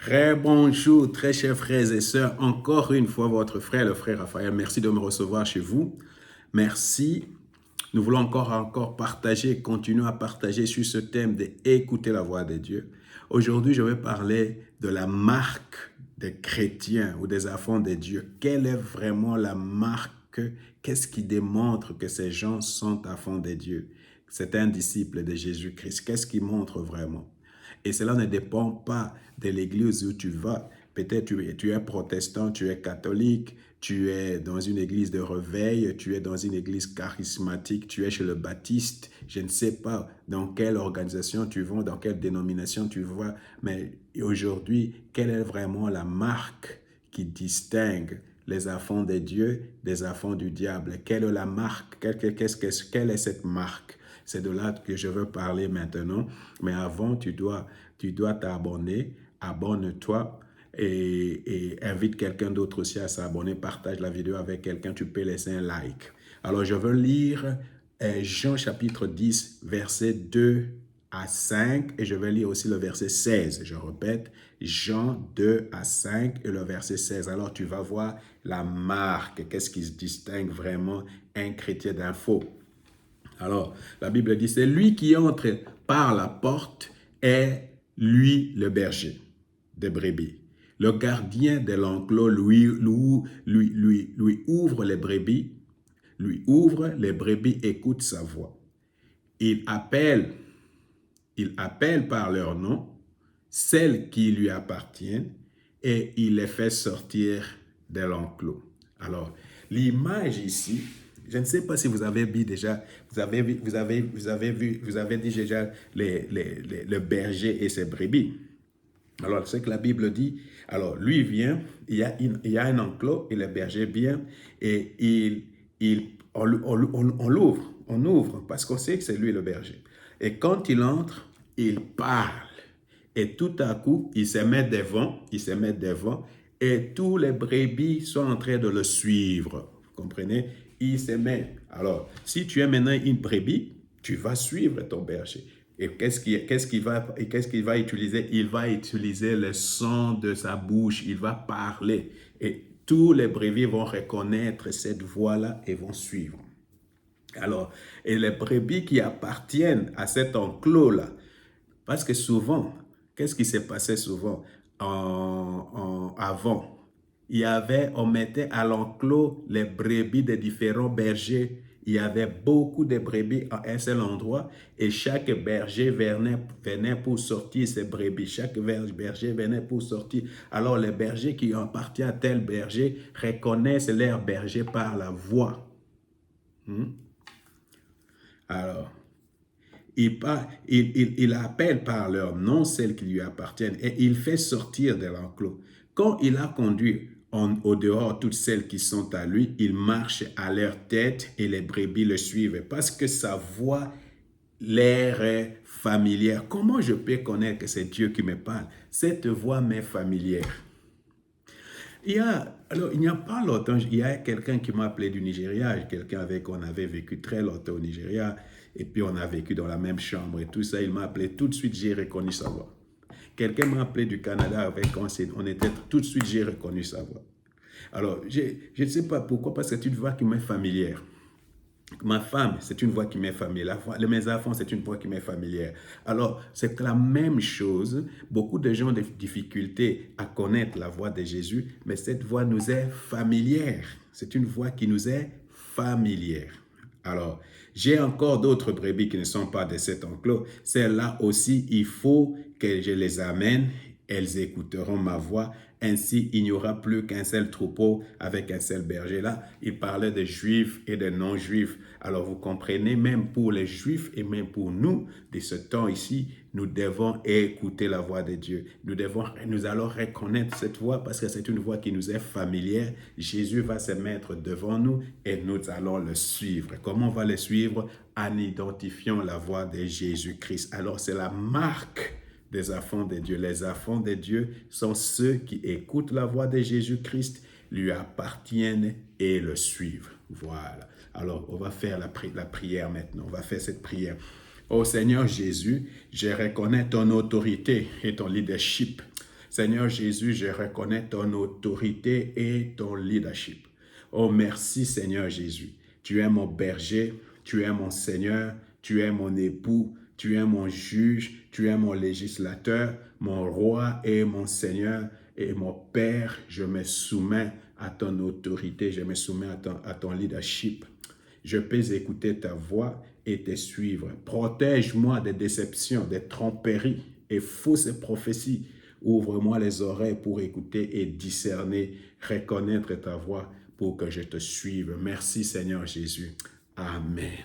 Très bonjour, très chers frères et sœurs. Encore une fois, votre frère, le frère Raphaël. Merci de me recevoir chez vous. Merci. Nous voulons encore partager, continuer à partager sur ce thème d'écouter la voix de Dieu. Aujourd'hui, je vais parler de la marque des chrétiens ou des enfants de Dieu. Quelle est vraiment la marque? Qu'est-ce qui démontre que ces gens sont enfants de Dieu? C'est un disciple de Jésus-Christ. Qu'est-ce qui montre vraiment? Et cela ne dépend pas de l'église où tu vas. Peut-être tu es protestant, tu es catholique, tu es dans une église de réveil, tu es dans une église charismatique, tu es chez le baptiste. Je ne sais pas dans quelle organisation tu vas, dans quelle dénomination tu vas, mais aujourd'hui, quelle est vraiment la marque qui distingue les enfants de Dieu des enfants du diable? Quelle est la marque? Quelle est cette marque? C'est de là que je veux parler maintenant. Mais avant, tu dois t'abonner. Abonne-toi et invite quelqu'un d'autre aussi à s'abonner. Partage la vidéo avec quelqu'un. Tu peux laisser un like. Alors, je veux lire Jean chapitre 10, versets 2 à 5. Et je vais lire aussi le verset 16. Je répète, Jean 2 à 5 et le verset 16. Alors, tu vas voir la marque. Qu'est-ce qui se distingue vraiment un chrétien d'un faux? Alors, la Bible dit, c'est lui qui entre par la porte est lui le berger des brebis. Le gardien de l'enclos lui ouvre les brebis, écoute sa voix. Il appelle par leur nom celles qui lui appartiennent et il les fait sortir de l'enclos. Alors, l'image ici, je ne sais pas si vous avez vu déjà, vous avez dit déjà le berger et ses brebis. Alors, ce que la Bible dit, alors lui vient, il y a un enclos et le berger vient et on l'ouvre, on ouvre parce qu'on sait que c'est lui le berger. Et quand il entre, il parle. Et tout à coup, il se met devant et tous les brebis sont en train de le suivre. Vous comprenez? Il se met. Alors, si tu es maintenant une brebis, tu vas suivre ton berger. Et qu'est-ce qu'il va utiliser? Il va utiliser le son de sa bouche, il va parler. Et tous les brebis vont reconnaître cette voix-là et vont suivre. Alors, et les brebis qui appartiennent à cet enclos-là, parce que souvent, qu'est-ce qui s'est passé souvent avant? On mettait à l'enclos les brebis de différents bergers. Il y avait beaucoup de brebis à un seul endroit et chaque berger venait pour sortir ses brebis. Chaque berger venait pour sortir. Alors les bergers qui appartiennent à tel berger reconnaissent leur berger par la voix. Alors, il appelle par leur nom celles qui lui appartiennent et il fait sortir de l'enclos. Quand il a conduit au dehors toutes celles qui sont à lui, il marche à leur tête et les brebis le suivent parce que sa voix leur est familière. Comment je peux connaître que c'est Dieu qui me parle? Cette voix m'est familière. Il n'y a pas longtemps, il y a quelqu'un qui m'a appelé du Nigeria, quelqu'un avec qui on avait vécu très longtemps au Nigeria, et puis on a vécu dans la même chambre et tout ça. Il m'a appelé tout de suite, j'ai reconnu sa voix. Quelqu'un m'a appelé du Canada avec qui on était tout de suite, j'ai reconnu sa voix. Alors, je ne sais pas pourquoi, parce que c'est une voix qui m'est familière. Ma femme, c'est une voix qui m'est familière. Mes enfants, c'est une voix qui m'est familière. Alors, c'est la même chose. Beaucoup de gens ont des difficultés à connaître la voix de Jésus, mais cette voix nous est familière. C'est une voix qui nous est familière. Alors, j'ai encore d'autres brebis qui ne sont pas de cet enclos. Celles-là aussi, il faut que je les amène. Elles écouteront ma voix. Ainsi, il n'y aura plus qu'un seul troupeau avec un seul berger. Là, il parlait de juifs et de non-juifs. Alors, vous comprenez, même pour les juifs et même pour nous, de ce temps ici, nous devons écouter la voix de Dieu. Nous allons reconnaître cette voix parce que c'est une voix qui nous est familière. Jésus va se mettre devant nous et nous allons le suivre. Comment on va le suivre? En identifiant la voix de Jésus-Christ. Alors, c'est la marque des enfants de Dieu. Les enfants de Dieu sont ceux qui écoutent la voix de Jésus-Christ, lui appartiennent et le suivent. Voilà. Alors, on va faire la prière maintenant. On va faire cette prière. Ô Seigneur Jésus, je reconnais ton autorité et ton leadership. Seigneur Jésus, je reconnais ton autorité et ton leadership. Oh, merci Seigneur Jésus. Tu es mon berger, tu es mon Seigneur, tu es mon époux, tu es mon juge, tu es mon législateur, mon roi et mon Seigneur et mon Père. Je me soumets à ton autorité, je me soumets à ton leadership. Je peux écouter ta voix et te suivre. Protège-moi des déceptions, des tromperies et fausses prophéties. Ouvre-moi les oreilles pour écouter et discerner, reconnaître ta voix pour que je te suive. Merci Seigneur Jésus. Amen.